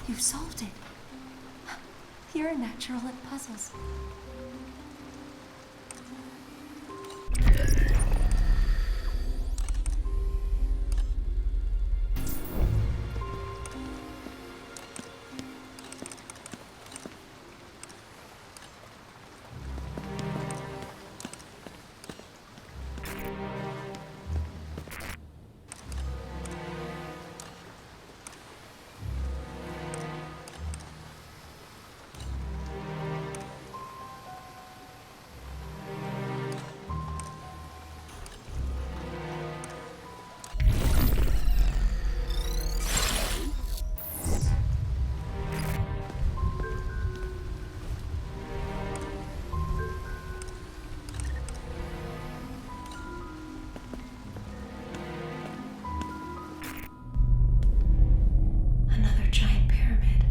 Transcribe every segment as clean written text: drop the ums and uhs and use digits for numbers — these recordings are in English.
You solved it. You're a natural at puzzles. Another giant pyramid.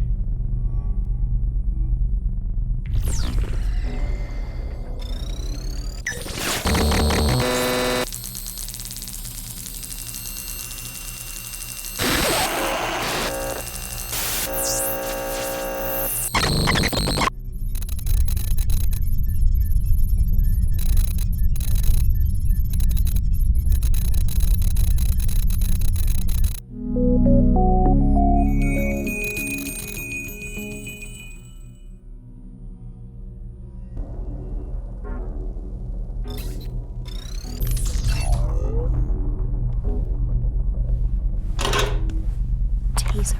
Taser.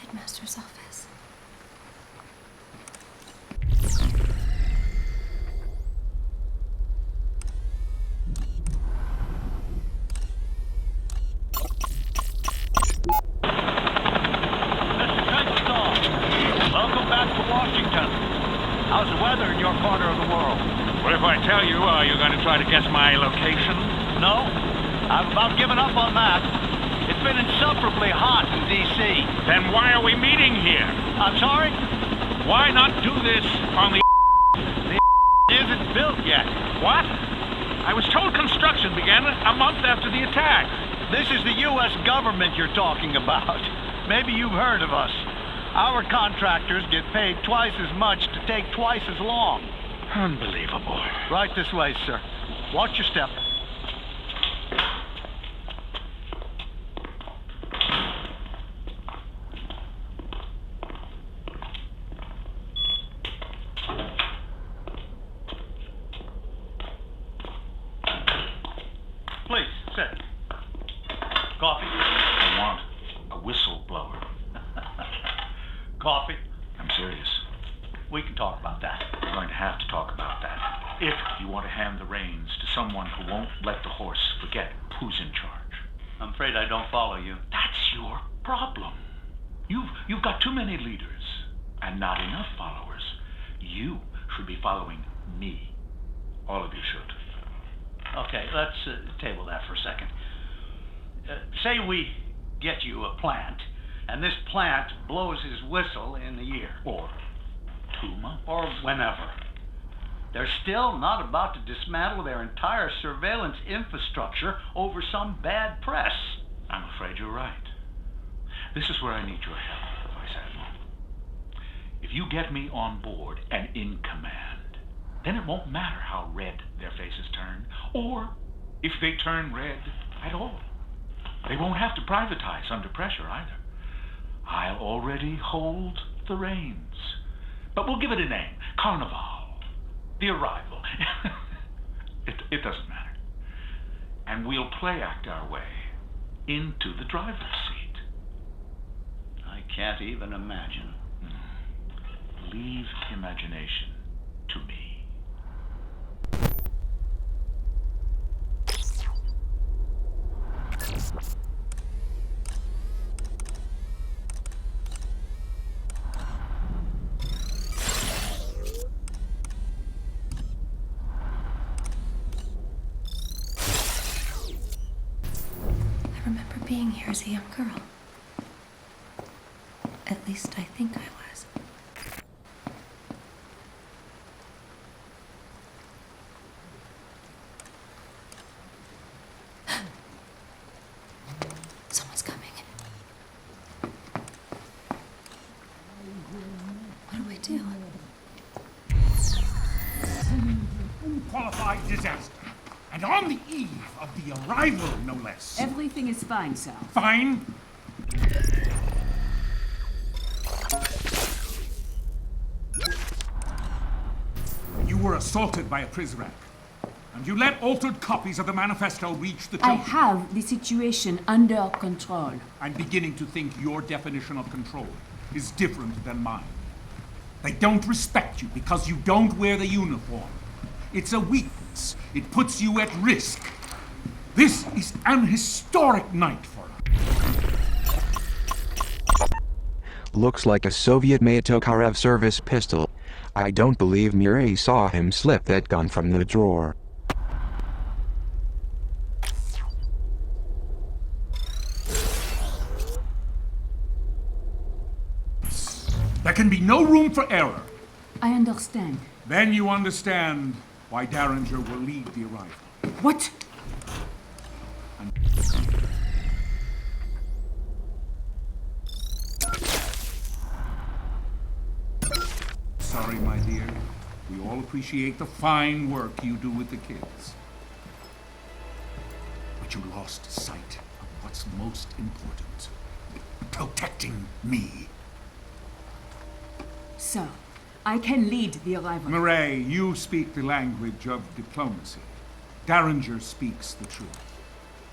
Headmaster's office. Mr. Trenchstall, welcome back to Washington. How's the weather in your corner of the world? What if I tell you, are you going to try to guess my location? No? I've about given up on that. It's been insufferably hot in D.C. Then why are we meeting here? I'm sorry? Why not do this on the... The isn't built yet. What? I was told construction began a month after the attack. This is the U.S. government you're talking about. Maybe you've heard of us. Our contractors get paid twice as much to take twice as long. Unbelievable. Right this way, sir. Watch your step. Please, sit. Coffee? I want a whistleblower. Coffee? I'm serious. We can talk about that. We're going to have to talk about that. If you want to hand the reins to someone who won't let the horse forget who's in charge. I'm afraid I don't follow you. That's your problem. You've got too many leaders and not enough followers. You should be following me. All of you should. Okay, let's table that for a second. Say we get you a plant, and this plant blows his whistle in a year. Or 2 months. Or whenever. They're still not about to dismantle their entire surveillance infrastructure over some bad press. I'm afraid you're right. This is where I need your help, Vice Admiral. If you get me on board and in command, then it won't matter how red their faces turn, or if they turn red at all. They won't have to privatize under pressure either. I'll already hold the reins. But we'll give it a name. Carnival. The Arrival. It doesn't matter. And we'll play act our way into the driver's seat. I can't even imagine. Leave imagination to me. I remember being here as a young girl. At least I think I was. Someone's coming. What do I do? Unqualified disaster. And on the eve of the arrival, no less. Everything is fine, sir. Fine. You were assaulted by a Prizrak, and you let altered copies of the manifesto reach the I children. have the situation under control. I'm beginning to think your definition of control is different than mine. They don't respect you because you don't wear the uniform. It's a weakness. It puts you at risk. This is an historic night for us. Looks like a Soviet-made Tokarev service pistol. I don't believe Mireille saw him slip that gun from the drawer. There can be no room for error. I understand. Then you understand why Derringer will lead the arrival. What? Sorry, my dear. We all appreciate the fine work you do with the kids. But you lost sight of what's most important. Protecting me. Sir, I can lead the arrival. Mireille, you speak the language of diplomacy. Derringer speaks the truth.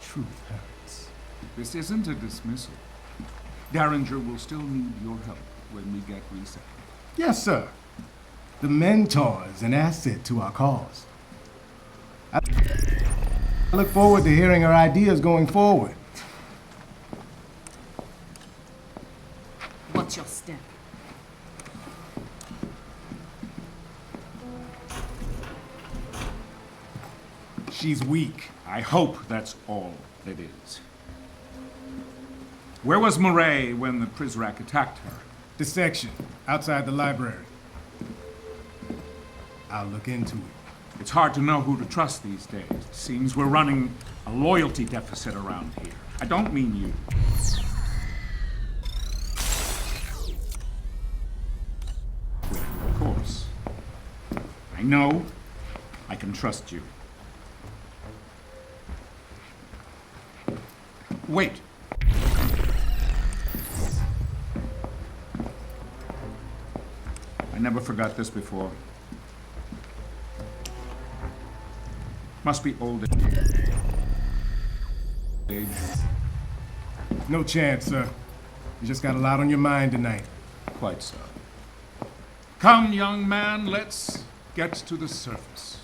Truth hurts. This isn't a dismissal. Derringer will still need your help when we get reset. Yes, sir. The Mentor is an asset to our cause. I look forward to hearing her ideas going forward. What's your step? She's weak. I hope that's all it is. Where was Mireille when the Prizrak attacked her? The section, outside the library. I'll look into it. It's hard to know who to trust these days. It seems we're running a loyalty deficit around here. I don't mean you. Well, of course. I know I can trust you. Wait. I never forgot this before. Must be old age. No chance, sir. You just got a lot on your mind tonight. Quite so. Come, young man, let's get to the surface.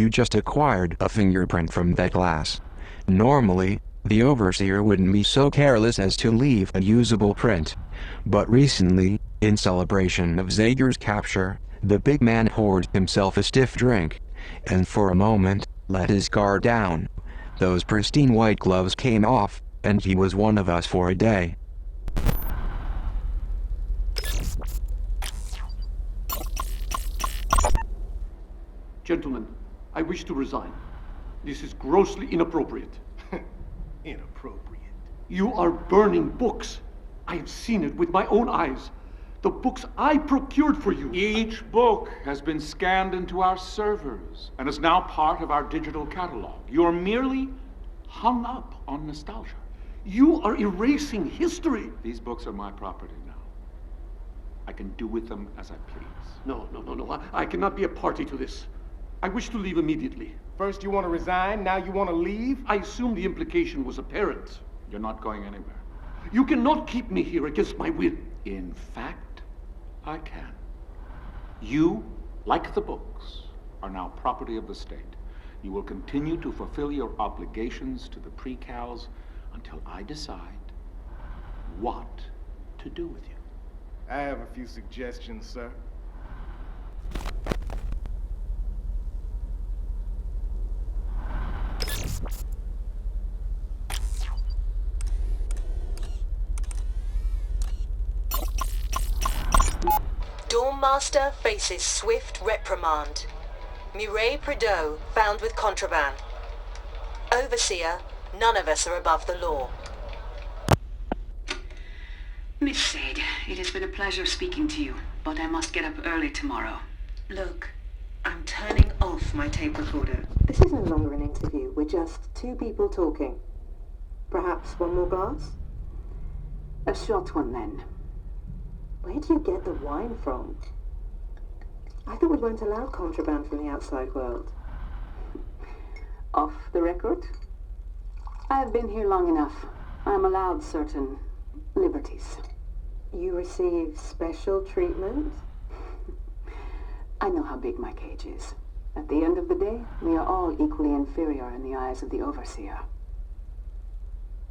You just acquired a fingerprint from that glass. Normally, the overseer wouldn't be so careless as to leave a usable print. But recently, in celebration of Zager's capture, the big man poured himself a stiff drink, and for a moment, let his guard down. Those pristine white gloves came off, and he was one of us for a day. Gentlemen, I wish to resign. This is grossly inappropriate. Inappropriate. You are burning books. I have seen it with my own eyes. The books I procured for you. Each book has been scanned into our servers and is now part of our digital catalog. You're merely hung up on nostalgia. You are erasing history. These books are my property now. I can do with them as I please. No. I cannot be a party to this. I wish to leave immediately. First you want to resign, now you want to leave? I assume the implication was apparent. You're not going anywhere. You cannot keep me here against my will. In fact, I can. You, like the books, are now property of the state. You will continue to fulfill your obligations to the precals until I decide what to do with you. I have a few suggestions, sir. Master faces swift reprimand. Mireille Prideaux found with contraband. Overseer, none of us are above the law. Miss Sade, it has been a pleasure speaking to you, but I must get up early tomorrow. Look, I'm turning off my tape recorder. This is no longer an interview. We're just two people talking. Perhaps one more glass? A short one, then. Where do you get the wine from? I thought we weren't allowed contraband from the outside world. Off the record? I have been here long enough. I am allowed certain liberties. You receive special treatment? I know how big my cage is. At the end of the day, we are all equally inferior in the eyes of the Overseer.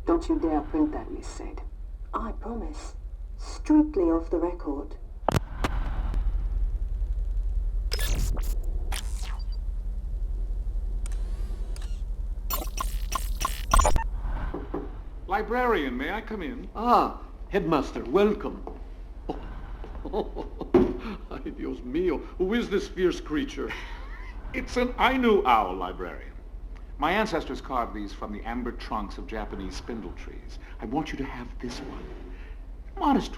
Don't you dare print that, Miss Sade. I promise. Strictly off the record. Librarian, may I come in? Ah, Headmaster, welcome. Ay, Dios mío, who is this fierce creature? It's an Ainu owl, librarian. My ancestors carved these from the amber trunks of Japanese spindle trees. I want you to have this one. Modest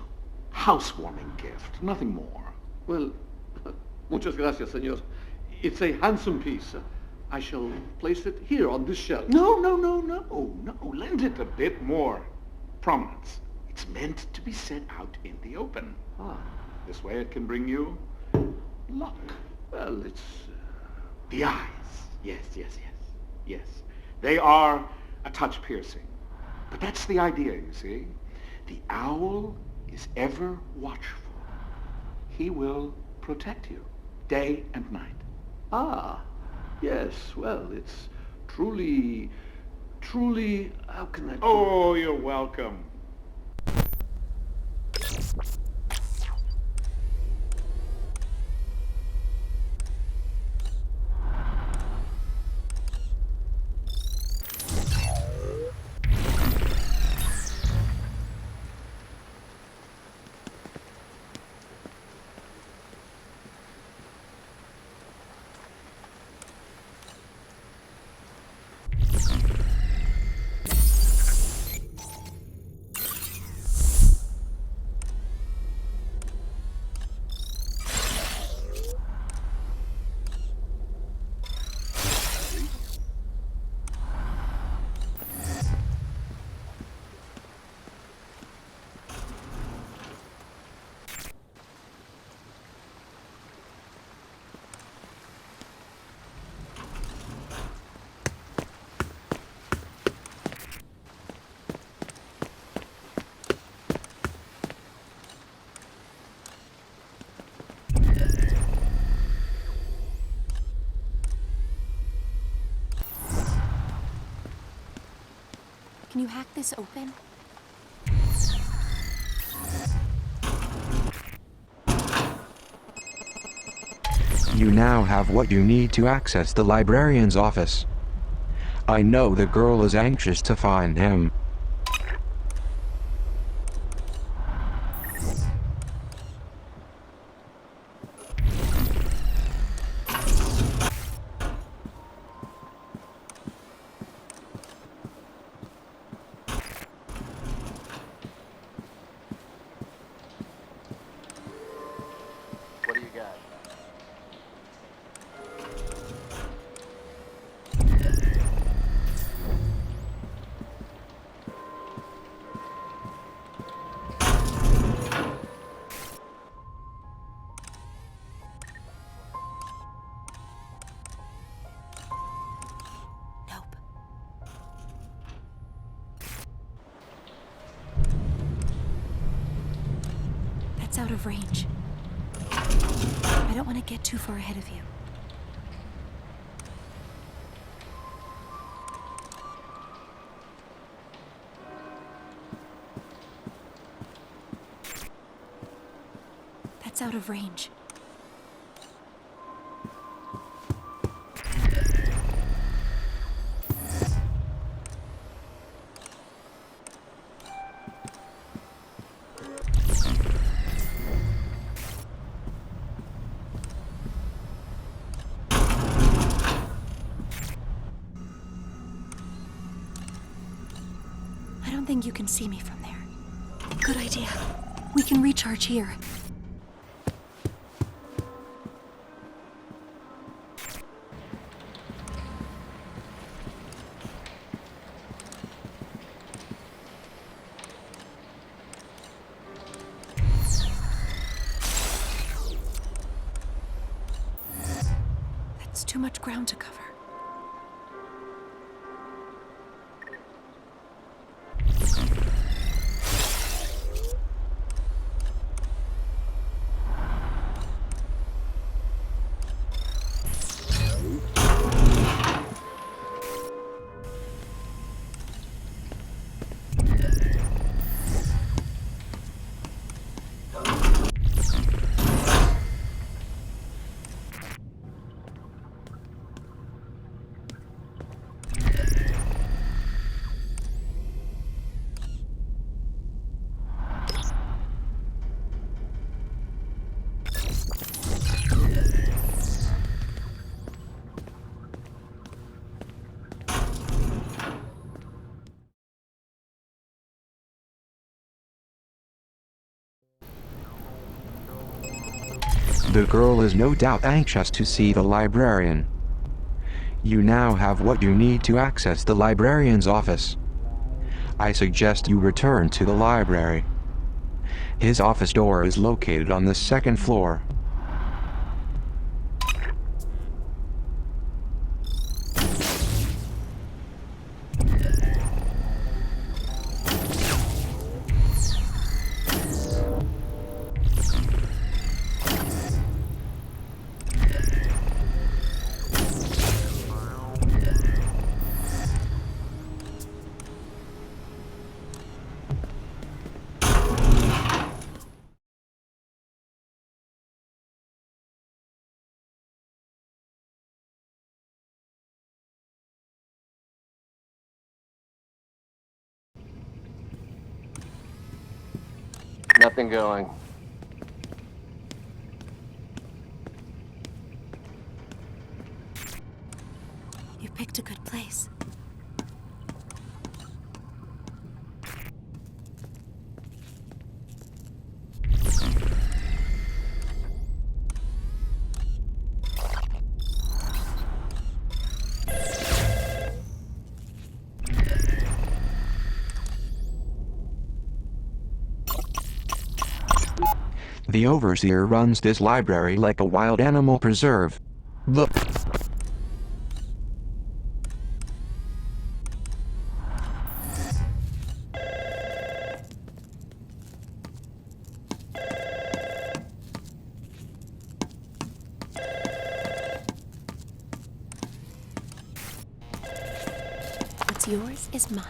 housewarming gift, nothing more. Well, muchas gracias, señor. It's a handsome piece. I shall place it here on this shelf. No. Lend it a bit more prominence. It's meant to be set out in the open. Ah, This way it can bring you luck. well, it's... The eyes. Yes. They are a touch piercing. But that's the idea, you see. The owl is ever watchful. He will protect you day and night. Ah, yes, well, it's truly, how can I... Oh, you're welcome. Can you hack this open? You now have what you need to access the librarian's office. I know the girl is anxious to find him. What do you got? Nope. That's out of range. I don't want to get too far ahead of you. That's out of range. I don't think you can see me from there. Good idea. We can recharge here. That's too much ground to cover. The girl is no doubt anxious to see the librarian. You now have what you need to access the librarian's office. I suggest you return to the library. His office door is located on the second floor. Nothing going. You picked a good place. The Overseer runs this library like a wild animal preserve. Look. What's yours is mine.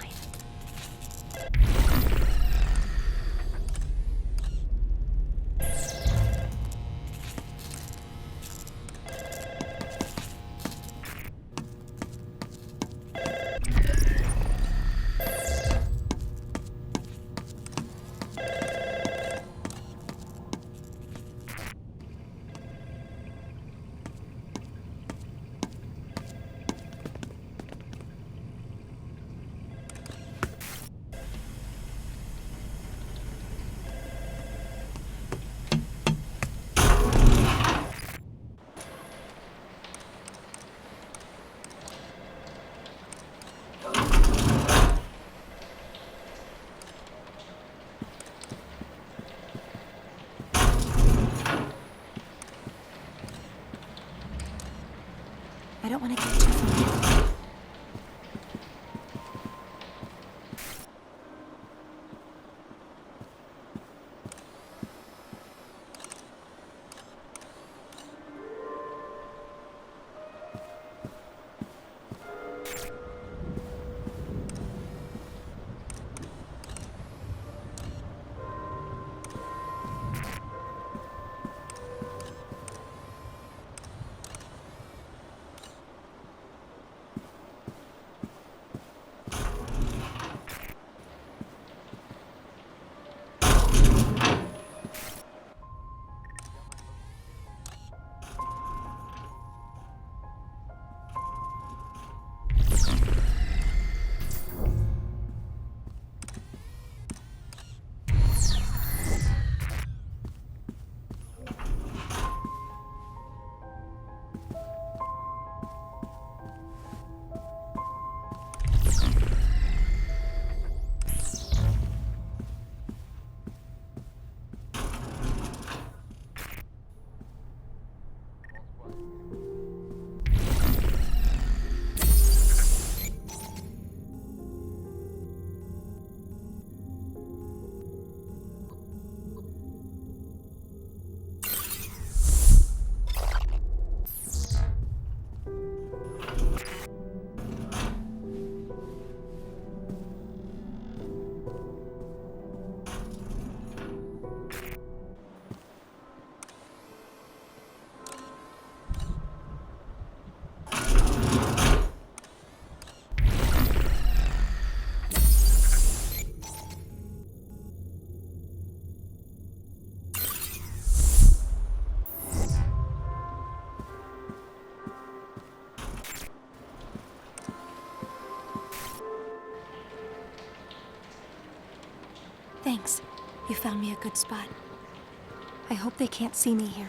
Thanks. You found me a good spot. I hope they can't see me here.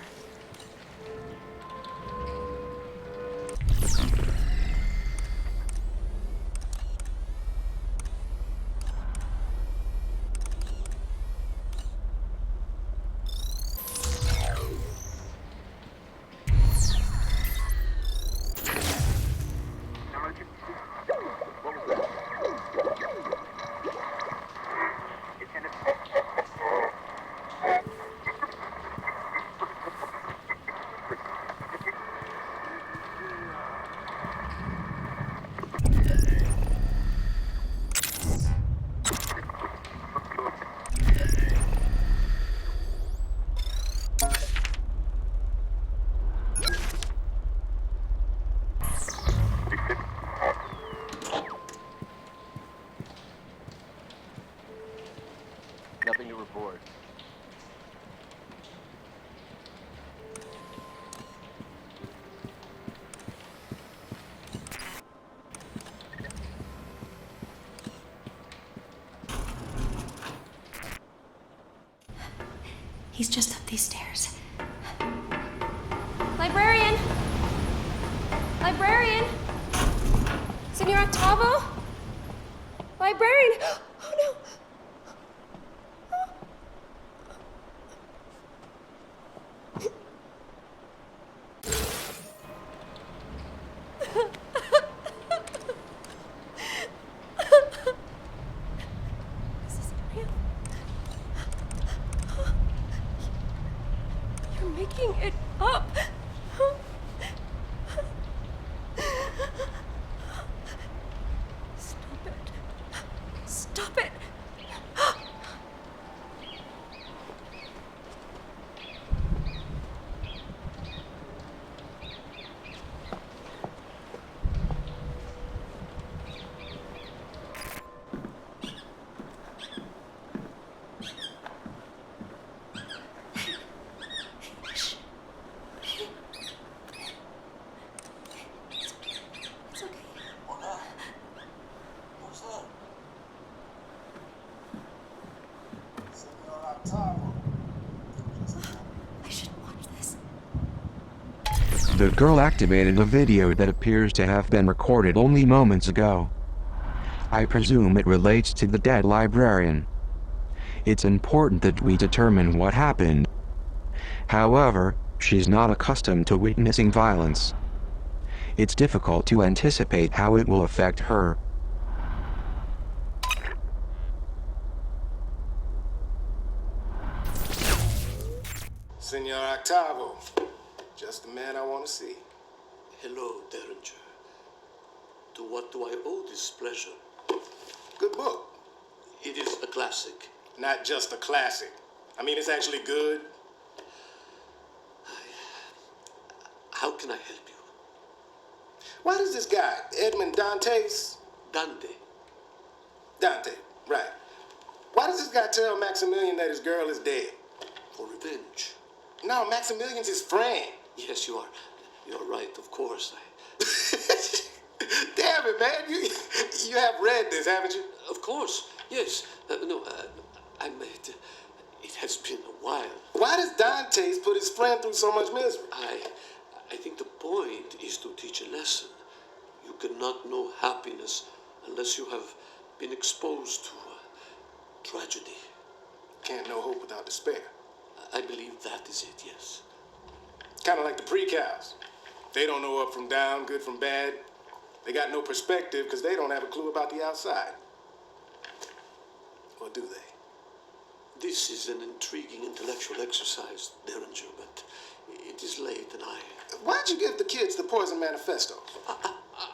Nothing to report. He's just up these stairs. Librarian! Librarian! Senor Octavo? Librarian! Oh no! This isn't real. You're making it up. Stop it. Stop it. Shh. It's okay. I should watch this. The girl activated a video that appears to have been recorded only moments ago. I presume it relates to the dead librarian. It's important that we determine what happened. However, she's not accustomed to witnessing violence. It's difficult to anticipate how it will affect her. Senor Octavo, just the man I want to see. Hello, Derringer. To what do I owe this pleasure? Good book. It is a classic. Not just a classic. I mean, it's actually good. How can I help you? Why does this guy, Edmond Dantes? Dante. Dante, right. Why does this guy tell Maximilian that his girl is dead? For revenge. No, Maximilian's his friend. Yes, you are. You're right, of course. Damn it, man. You have read this, haven't you? Of course, yes. I meant it has been a while. Why does Dantes put his friend through so much misery? I think the point is to teach a lesson. You cannot know happiness unless you have been exposed to tragedy. Can't know hope without despair. I believe that is it, yes. Kind of like the pre-cows. They don't know up from down, good from bad. They got no perspective because they don't have a clue about the outside. Or do they? This is an intriguing intellectual exercise, Derringer, but it is late and Why'd you give the kids the Poison Manifesto?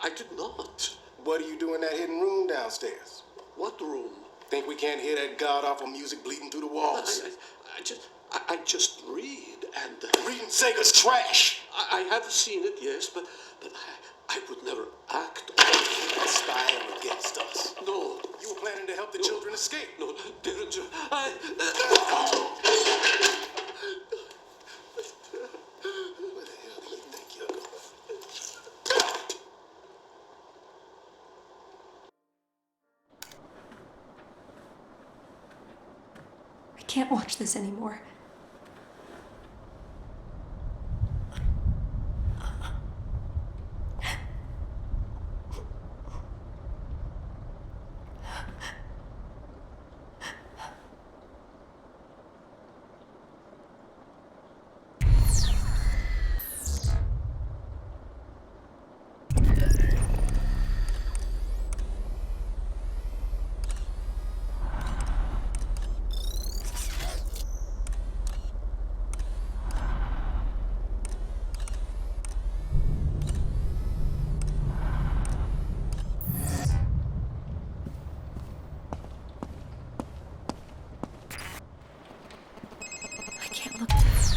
I did not. What do you do in that hidden room downstairs? What room? Think we can't hear that god-awful music bleeding through the walls? I just read and... Reading Sega's trash! I have seen it, yes, but I would never act Spying against us. No. You were planning to help the children escape. No, Derringer, Where the hell do you think you're going? can't watch this anymore.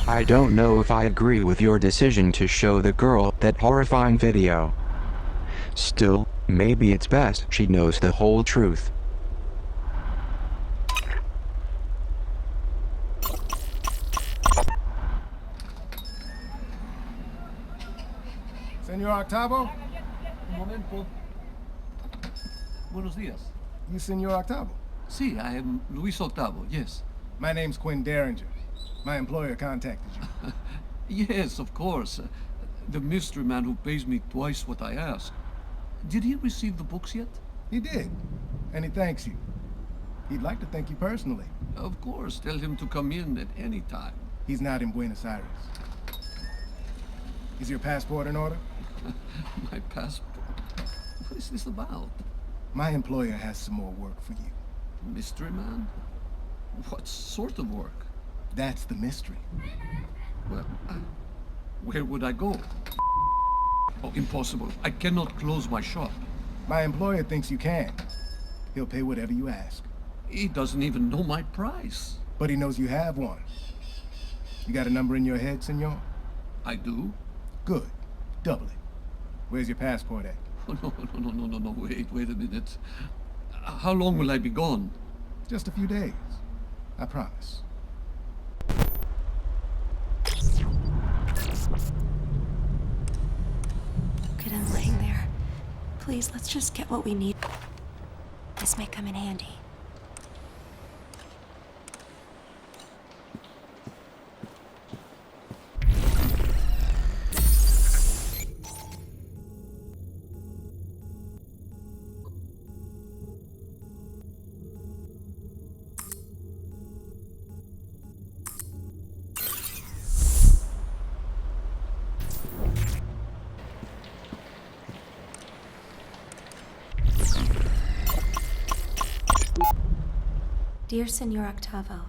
I don't know if I agree with your decision to show the girl that horrifying video. Still, maybe it's best she knows the whole truth. Senor Octavo? Un momento. Buenos días. You Senor Octavo? Sí, I am Luis Octavo, yes. My name's Quinn Derringer. My employer contacted you. Yes, of course. The mystery man who pays me twice what I ask. Did he receive the books yet? He did. And he thanks you. He'd like to thank you personally. Of course. Tell him to come in at any time. He's not in Buenos Aires. Is your passport in order? My passport? What is this about? My employer has some more work for you. Mystery man? What sort of work? That's the mystery. Well, where would I go? Oh, impossible. I cannot close my shop. My employer thinks you can. He'll pay whatever you ask. He doesn't even know my price. But he knows you have one. You got a number in your head, senor? I do? Good. Double it. Where's your passport at? Oh, no. Wait a minute. How long will I be gone? Just a few days. I promise. Look at him laying there. Please, let's just get what we need. This may come in handy. Dear Senor Octavo,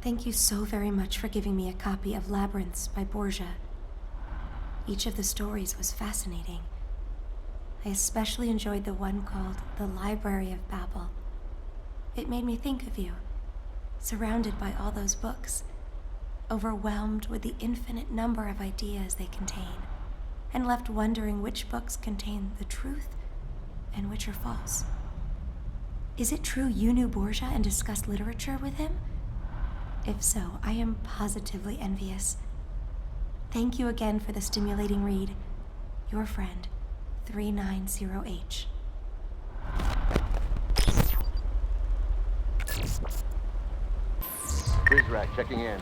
thank you so very much for giving me a copy of Labyrinths by Borgia. Each of the stories was fascinating. I especially enjoyed the one called The Library of Babel. It made me think of you, surrounded by all those books, overwhelmed with the infinite number of ideas they contain, and left wondering which books contain the truth and which are false. Is it true you knew Borgia and discussed literature with him? If so, I am positively envious. Thank you again for the stimulating read. Your friend, 390H. Cruise rack checking in.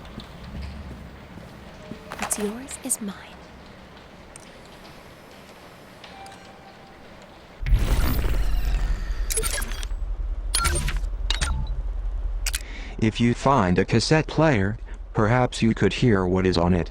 What's yours is mine. If you find a cassette player, perhaps you could hear what is on it.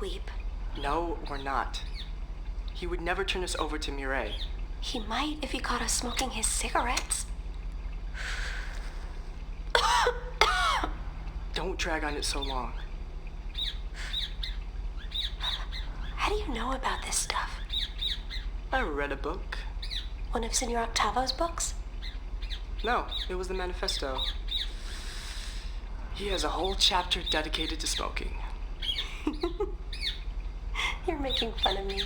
Weep. No, we're not. He would never turn us over to Mireille. He might if he caught us smoking his cigarettes. Don't drag on it so long. How do you know about this stuff? I read a book. One of Senor Octavo's books? No, it was the manifesto. He has a whole chapter dedicated to smoking. You're making fun of me.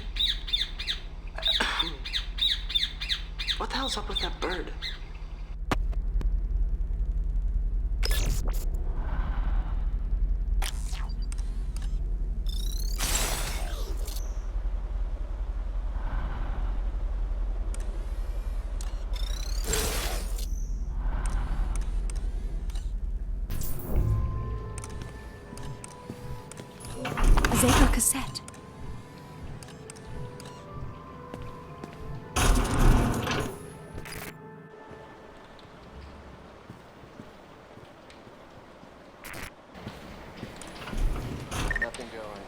What the hell's up with that bird? A Zager cassette. Nothing going.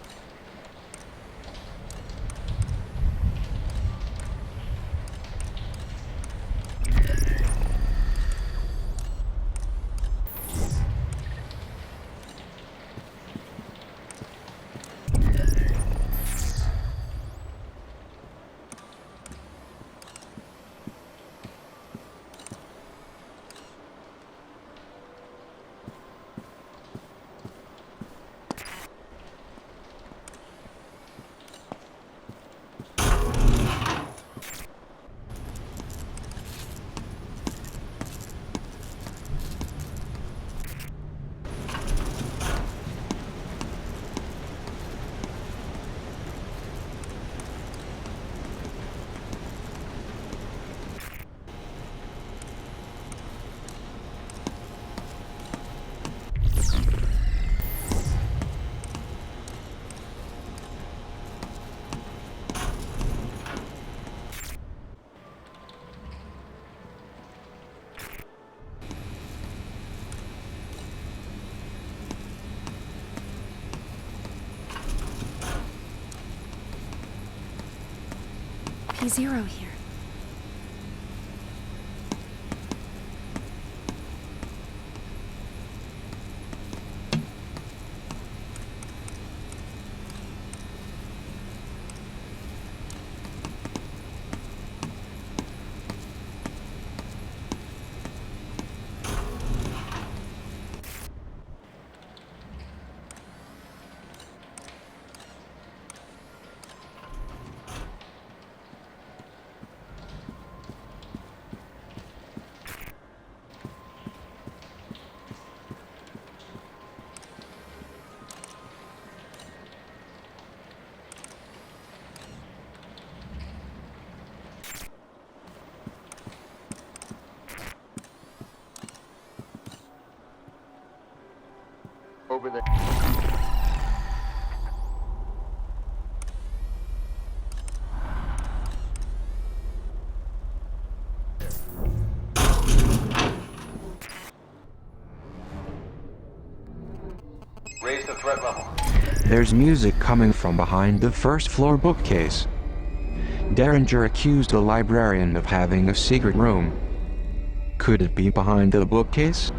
P0 here. Over there. Raise the threat level. There's music coming from behind the first floor bookcase. Derringer accused the librarian of having a secret room. Could it be behind the bookcase?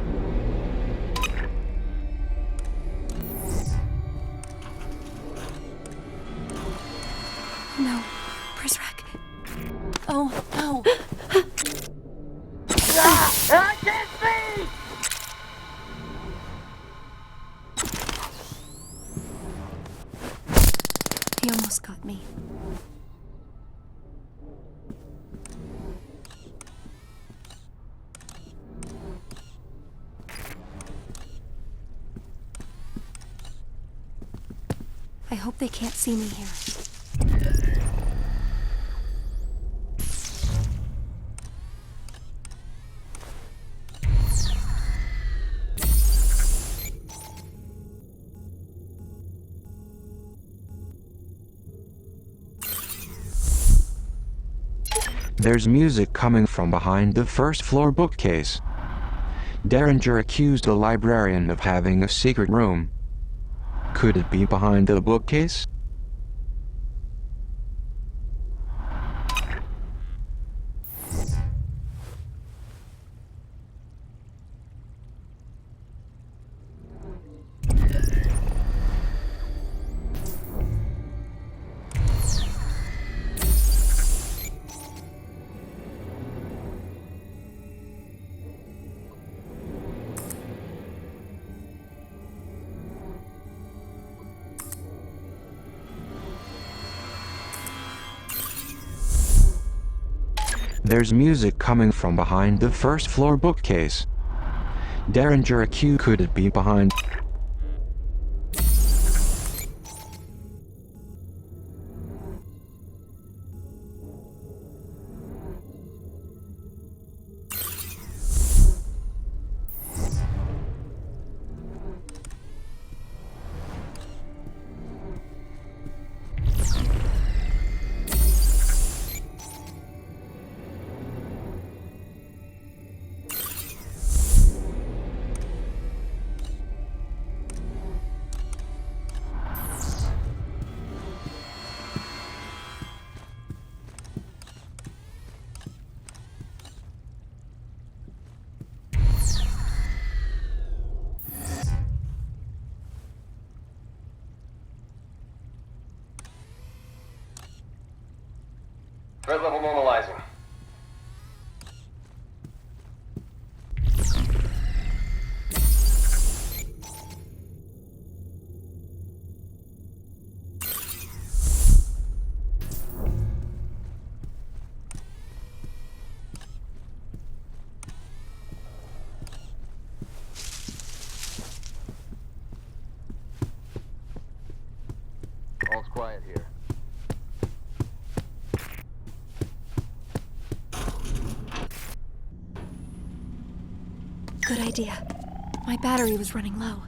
No. Prisrak. Oh, no. I can't see! He almost got me. I hope they can't see me here. There's music coming from behind the first floor bookcase. Derringer accused the librarian of having a secret room. Could it be behind the bookcase? There's music coming from behind the first floor bookcase. Derringer Q, could it be behind? Threat level normalizing. All's quiet here. Good idea. My battery was running low.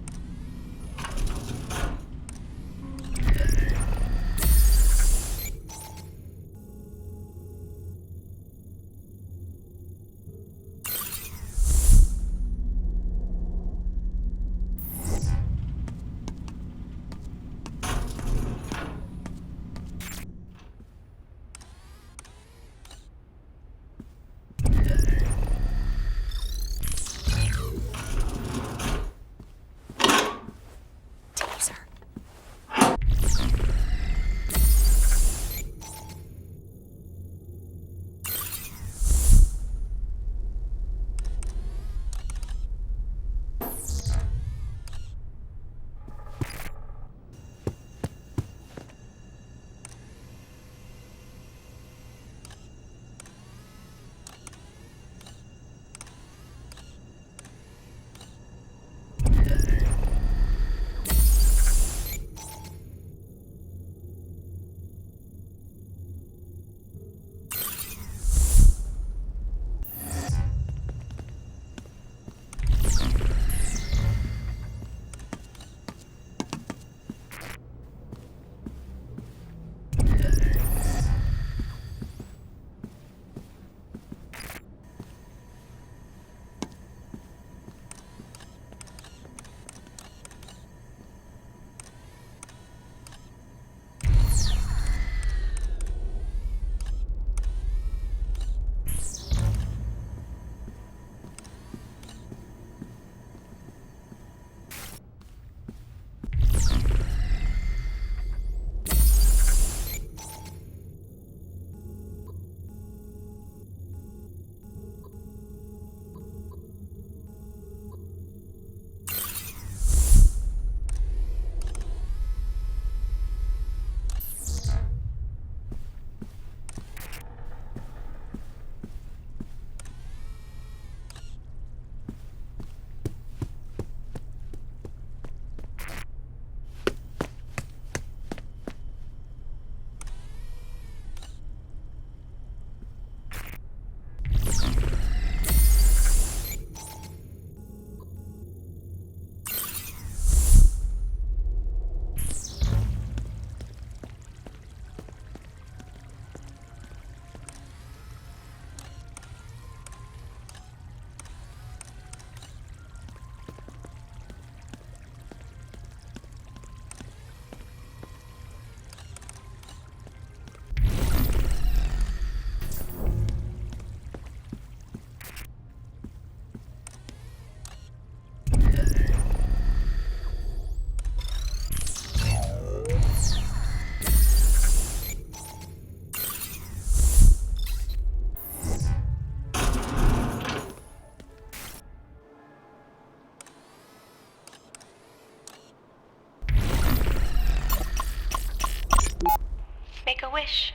Make a wish.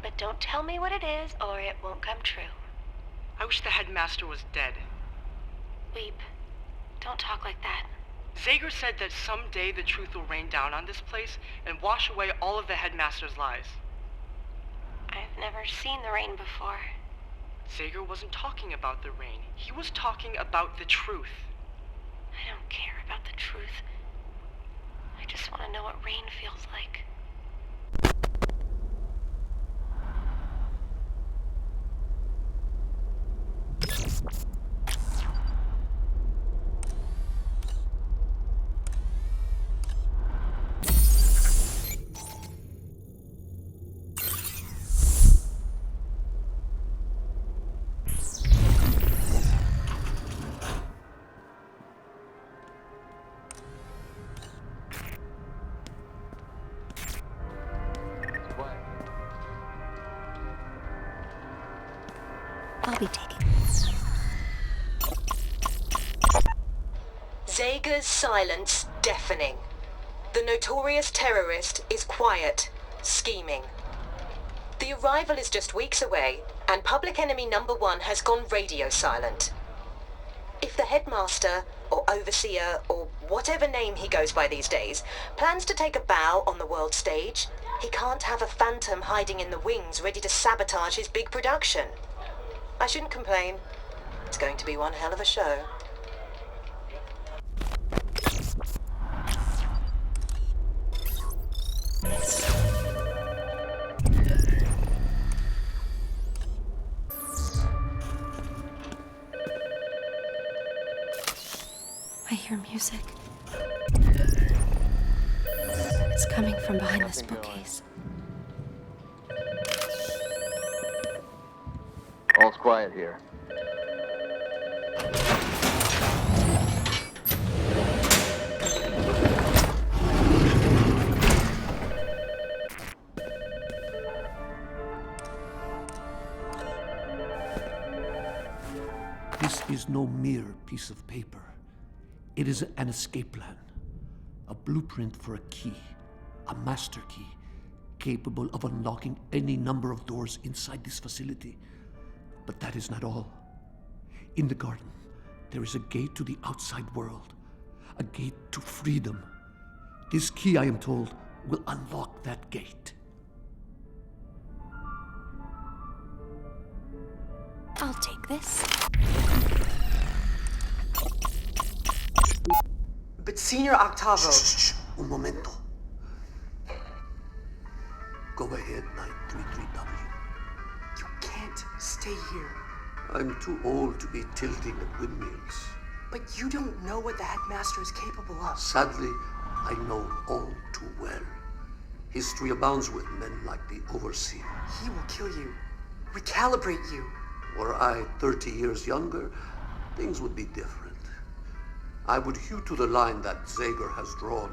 But Don't tell me what it is, or it won't come true. I wish the headmaster was dead. Weep. Don't talk like that. Zager said that someday the truth will rain down on this place and wash away all of the headmaster's lies. I've never seen the rain before. Zager wasn't talking about the rain. He was talking about the truth. I don't care about the truth. I just want to know what rain feels like. I'll be taking this. Zager's silence deafening. The notorious terrorist is quiet, scheming. The arrival is just weeks away, and public enemy number 1 has gone radio silent. If the headmaster, or overseer, or whatever name he goes by these days, plans to take a bow on the world stage, he can't have a phantom hiding in the wings ready to sabotage his big production. I shouldn't complain. It's going to be one hell of a show. I hear music. It's coming from behind this bookcase. All's quiet here. This is no mere piece of paper. It is an escape plan. A blueprint for a key. A master key. Capable of unlocking any number of doors inside this facility. But that is not all. In the garden, there is a gate to the outside world. A gate to freedom. This key, I am told, will unlock that gate. I'll take this. But Senior Octavo... Shh. Un momento. Go ahead, 933W. You can't stay here. I'm too old to be tilting at windmills. But you don't know what the headmaster is capable of. Sadly, I know all too well. History abounds with men like the Overseer. He will kill you. Recalibrate you. Were I 30 years younger, things would be different. I would hew to the line that Zager has drawn.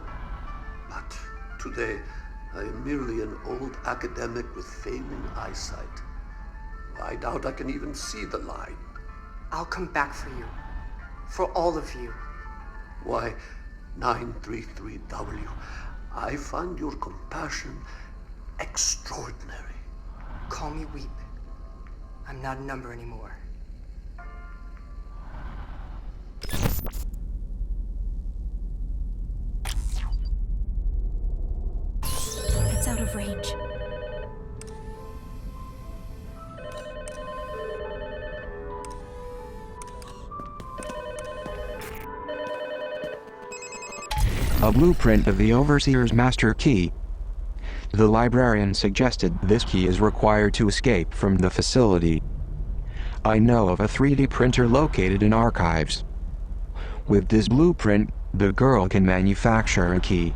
But today, I am merely an old academic with failing eyesight. I doubt I can even see the line. I'll come back for you. For all of you. Why, 933W, I find your compassion extraordinary. Call me Weep. I'm not a number anymore. It's out of range. A blueprint of the Overseer's master key. The librarian suggested this key is required to escape from the facility. I know of a 3D printer located in archives. With this blueprint, the girl can manufacture a key.